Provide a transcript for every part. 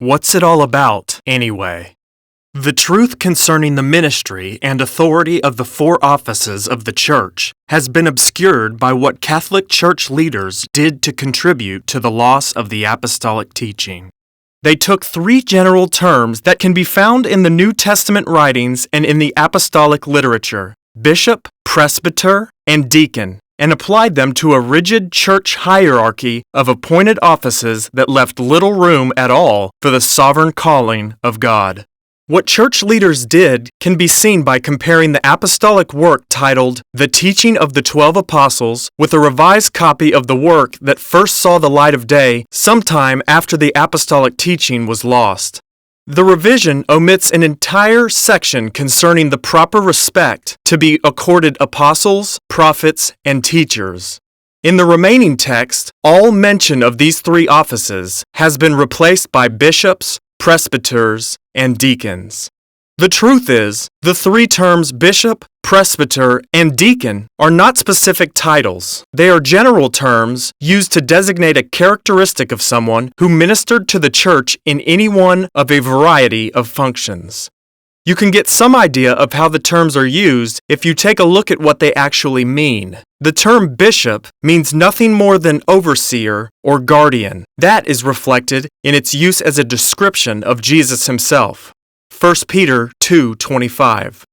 What's it all about, anyway? The truth concerning the ministry and authority of the four offices of the Church has been obscured by what Catholic Church leaders did to contribute to the loss of the apostolic teaching. They took three general terms that can be found in the New Testament writings and in the apostolic literature: bishop, presbyter, and deacon, and applied them to a rigid church hierarchy of appointed offices that left little room at all for the sovereign calling of God. What church leaders did can be seen by comparing the apostolic work titled The Teaching of the 12 Apostles with a revised copy of the work that first saw the light of day sometime after the apostolic teaching was lost. The revision omits an entire section concerning the proper respect to be accorded apostles, prophets, and teachers. In the remaining text, all mention of these three offices has been replaced by bishops, presbyters, and deacons. The truth is, the three terms bishop, presbyter, and deacon are not specific titles. They are general terms used to designate a characteristic of someone who ministered to the church in any one of a variety of functions. You can get some idea of how the terms are used if you take a look at what they actually mean. The term bishop means nothing more than overseer or guardian. That is reflected in its use as a description of Jesus himself. 1 Peter 2:25.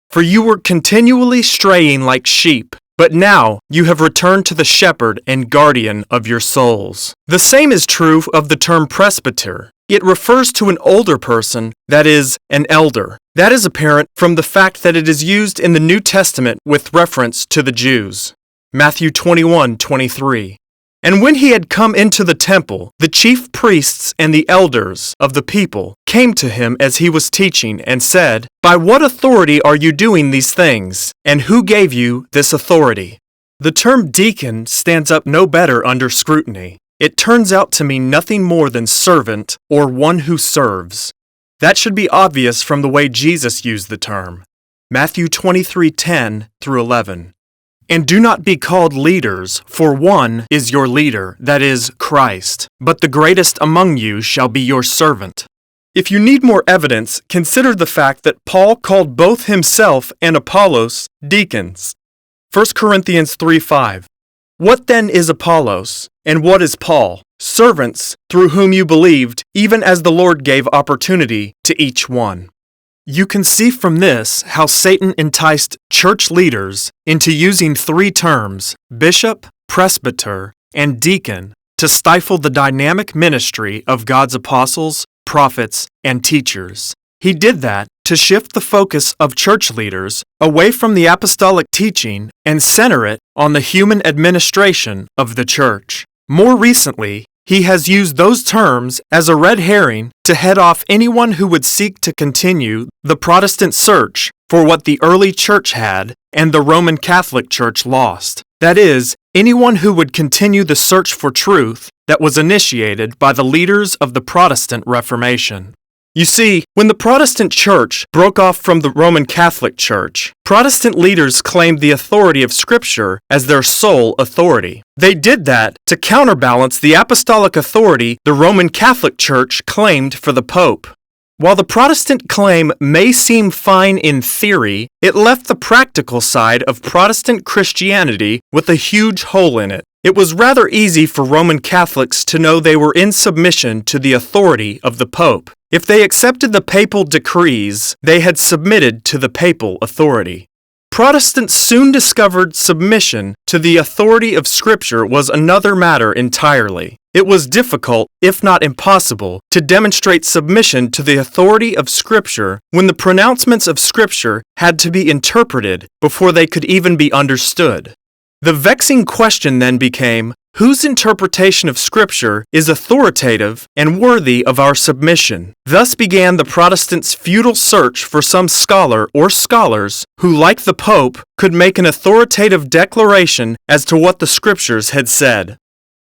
For you were continually straying like sheep, but now you have returned to the shepherd and guardian of your souls. The same is true of the term presbyter. It refers to an older person, that is, an elder. That is apparent from the fact that it is used in the New Testament with reference to the Jews. Matthew 21:23. And when he had come into the temple, the chief priests and the elders of the people came to him as he was teaching and said, By what authority are you doing these things? And who gave you this authority? The term deacon stands up no better under scrutiny. It turns out to mean nothing more than servant or one who serves. That should be obvious from the way Jesus used the term. Matthew 23:10-11. And do not be called leaders, for one is your leader, that is, Christ. But the greatest among you shall be your servant. If you need more evidence, consider the fact that Paul called both himself and Apollos deacons. 1 Corinthians 3:5. What then is Apollos, and what is Paul? Servants through whom you believed, even as the Lord gave opportunity to each one. You can see from this how Satan enticed church leaders into using three terms, bishop, presbyter, and deacon, to stifle the dynamic ministry of God's apostles, prophets, and teachers. He did that to shift the focus of church leaders away from the apostolic teaching and center it on the human administration of the church. More recently, he has used those terms as a red herring to head off anyone who would seek to continue the Protestant search for what the early church had and the Roman Catholic Church lost. That is, anyone who would continue the search for truth that was initiated by the leaders of the Protestant Reformation. You see, when the Protestant Church broke off from the Roman Catholic Church, Protestant leaders claimed the authority of Scripture as their sole authority. They did that to counterbalance the apostolic authority the Roman Catholic Church claimed for the Pope. While the Protestant claim may seem fine in theory, it left the practical side of Protestant Christianity with a huge hole in it. It was rather easy for Roman Catholics to know they were in submission to the authority of the Pope. If they accepted the papal decrees, they had submitted to the papal authority. Protestants soon discovered submission to the authority of Scripture was another matter entirely. It was difficult, if not impossible, to demonstrate submission to the authority of Scripture when the pronouncements of Scripture had to be interpreted before they could even be understood. The vexing question then became, whose interpretation of Scripture is authoritative and worthy of our submission? Thus began the Protestants' futile search for some scholar or scholars who, like the Pope, could make an authoritative declaration as to what the Scriptures had said.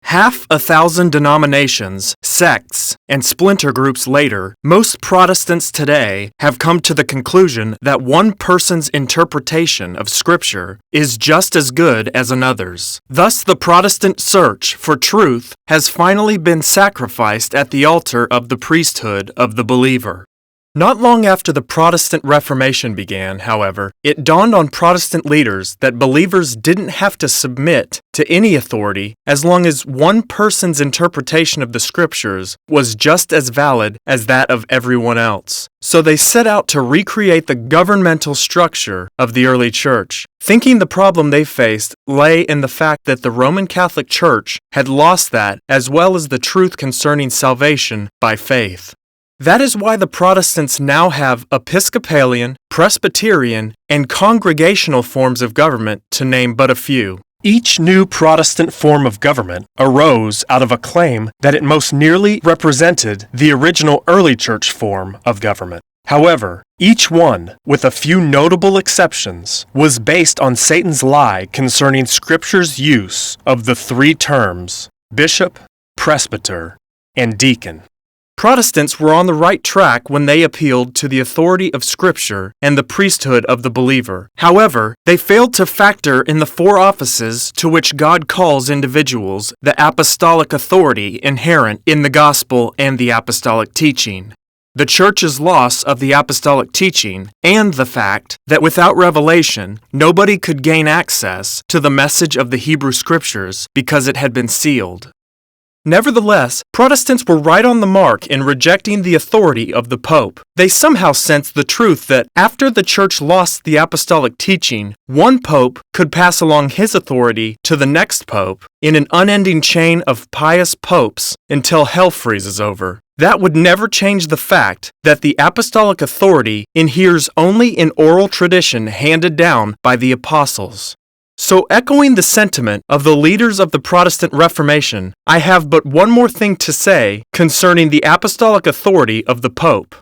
Half a thousand denominations, sects, and splinter groups later, most Protestants today have come to the conclusion that one person's interpretation of Scripture is just as good as another's. Thus, the Protestant search for truth has finally been sacrificed at the altar of the priesthood of the believer. Not long after the Protestant Reformation began, however, it dawned on Protestant leaders that believers didn't have to submit to any authority as long as one person's interpretation of the Scriptures was just as valid as that of everyone else. So they set out to recreate the governmental structure of the early church, thinking the problem they faced lay in the fact that the Roman Catholic Church had lost that as well as the truth concerning salvation by faith. That is why the Protestants now have Episcopalian, Presbyterian, and congregational forms of government, to name but a few. Each new Protestant form of government arose out of a claim that it most nearly represented the original early church form of government. However, each one, with a few notable exceptions, was based on Satan's lie concerning Scripture's use of the three terms bishop, presbyter, and deacon. Protestants were on the right track when they appealed to the authority of Scripture and the priesthood of the believer. However, they failed to factor in the four offices to which God calls individuals, the apostolic authority inherent in the gospel and the apostolic teaching, the Church's loss of the apostolic teaching, and the fact that without revelation, nobody could gain access to the message of the Hebrew Scriptures because it had been sealed. Nevertheless, Protestants were right on the mark in rejecting the authority of the Pope. They somehow sensed the truth that after the Church lost the apostolic teaching, one Pope could pass along his authority to the next Pope in an unending chain of pious popes until hell freezes over. That would never change the fact that the apostolic authority inheres only in oral tradition handed down by the apostles. So, echoing the sentiment of the leaders of the Protestant Reformation, I have but one more thing to say concerning the apostolic authority of the Pope.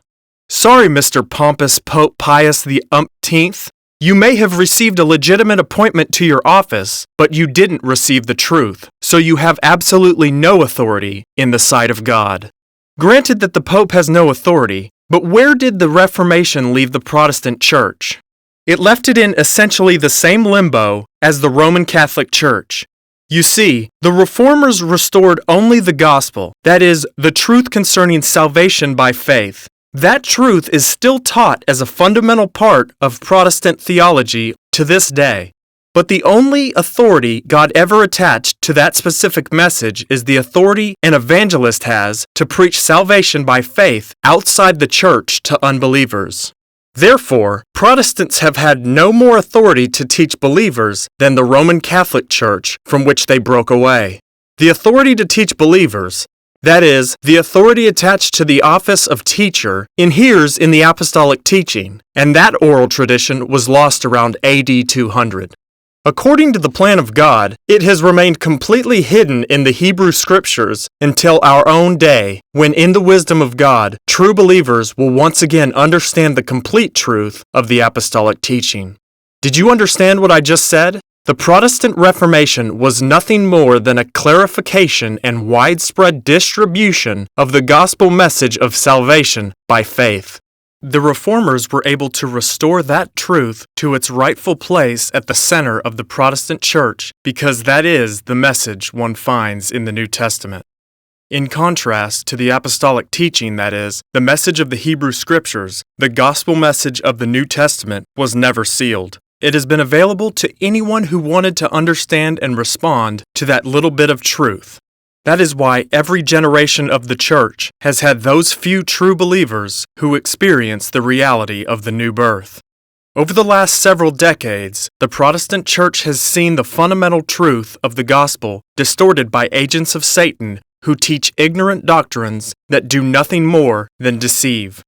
Sorry, Mr. Pompous Pope Pius the Umpteenth. You may have received a legitimate appointment to your office, but you didn't receive the truth, so you have absolutely no authority in the sight of God. Granted that the Pope has no authority, but where did the Reformation leave the Protestant Church? It left it in essentially the same limbo as the Roman Catholic Church. You see, the Reformers restored only the gospel, that is, the truth concerning salvation by faith. That truth is still taught as a fundamental part of Protestant theology to this day. But the only authority God ever attached to that specific message is the authority an evangelist has to preach salvation by faith outside the church to unbelievers. Therefore, Protestants have had no more authority to teach believers than the Roman Catholic Church from which they broke away. The authority to teach believers, that is, the authority attached to the office of teacher, inheres in the apostolic teaching, and that oral tradition was lost around AD 200. According to the plan of God, it has remained completely hidden in the Hebrew Scriptures until our own day, when in the wisdom of God, true believers will once again understand the complete truth of the apostolic teaching. Did you understand what I just said? The Protestant Reformation was nothing more than a clarification and widespread distribution of the gospel message of salvation by faith. The Reformers were able to restore that truth to its rightful place at the center of the Protestant Church because that is the message one finds in the New Testament. In contrast to the apostolic teaching, that is, the message of the Hebrew Scriptures, the gospel message of the New Testament was never sealed. It has been available to anyone who wanted to understand and respond to that little bit of truth. That is why every generation of the church has had those few true believers who experience the reality of the new birth. Over the last several decades, the Protestant church has seen the fundamental truth of the gospel distorted by agents of Satan who teach ignorant doctrines that do nothing more than deceive.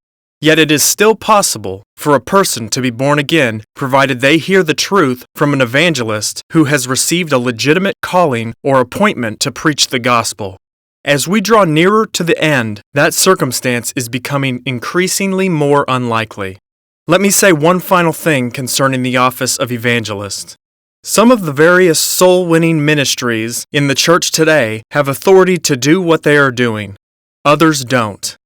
Yet it is still possible for a person to be born again provided they hear the truth from an evangelist who has received a legitimate calling or appointment to preach the gospel. As we draw nearer to the end, that circumstance is becoming increasingly more unlikely. Let me say one final thing concerning the office of evangelist. Some of the various soul-winning ministries in the church today have authority to do what they are doing. Others don't.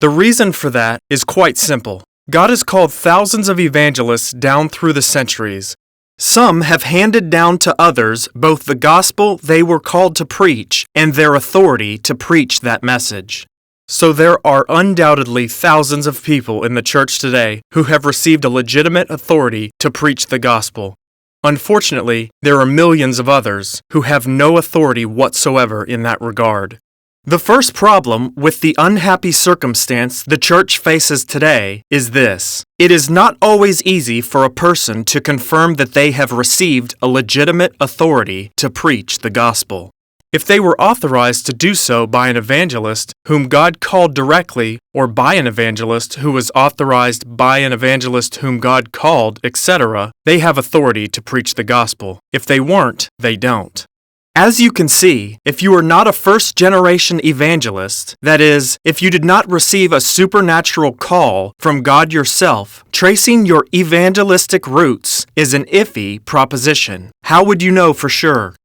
The reason for that is quite simple. God has called thousands of evangelists down through the centuries. Some have handed down to others both the gospel they were called to preach and their authority to preach that message. So there are undoubtedly thousands of people in the church today who have received a legitimate authority to preach the gospel. Unfortunately, there are millions of others who have no authority whatsoever in that regard. The first problem with the unhappy circumstance the church faces today is this. It is not always easy for a person to confirm that they have received a legitimate authority to preach the gospel. If they were authorized to do so by an evangelist whom God called directly, or by an evangelist who was authorized by an evangelist whom God called, etc., they have authority to preach the gospel. If they weren't, they don't. As you can see, if you are not a first-generation evangelist, that is, if you did not receive a supernatural call from God yourself, tracing your evangelistic roots is an iffy proposition. How would you know for sure?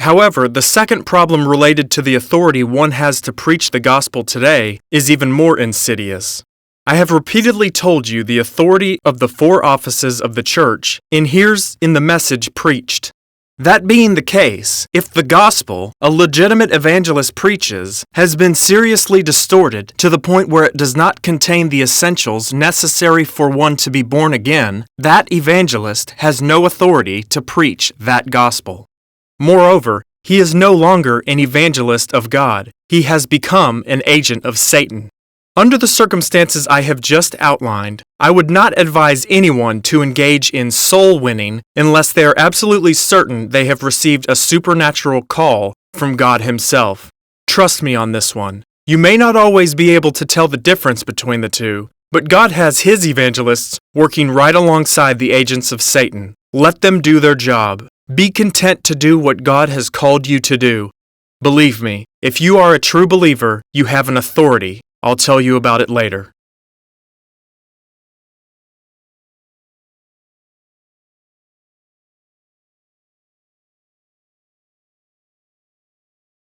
However, the second problem related to the authority one has to preach the gospel today is even more insidious. I have repeatedly told you the authority of the four offices of the church inheres in the message preached. That being the case, if the gospel a legitimate evangelist preaches has been seriously distorted to the point where it does not contain the essentials necessary for one to be born again, that evangelist has no authority to preach that gospel. Moreover, he is no longer an evangelist of God. He has become an agent of Satan. Under the circumstances I have just outlined, I would not advise anyone to engage in soul winning unless they are absolutely certain they have received a supernatural call from God Himself. Trust me on this one. You may not always be able to tell the difference between the two, but God has His evangelists working right alongside the agents of Satan. Let them do their job. Be content to do what God has called you to do. Believe me, if you are a true believer, you have an authority. I'll tell you about it later.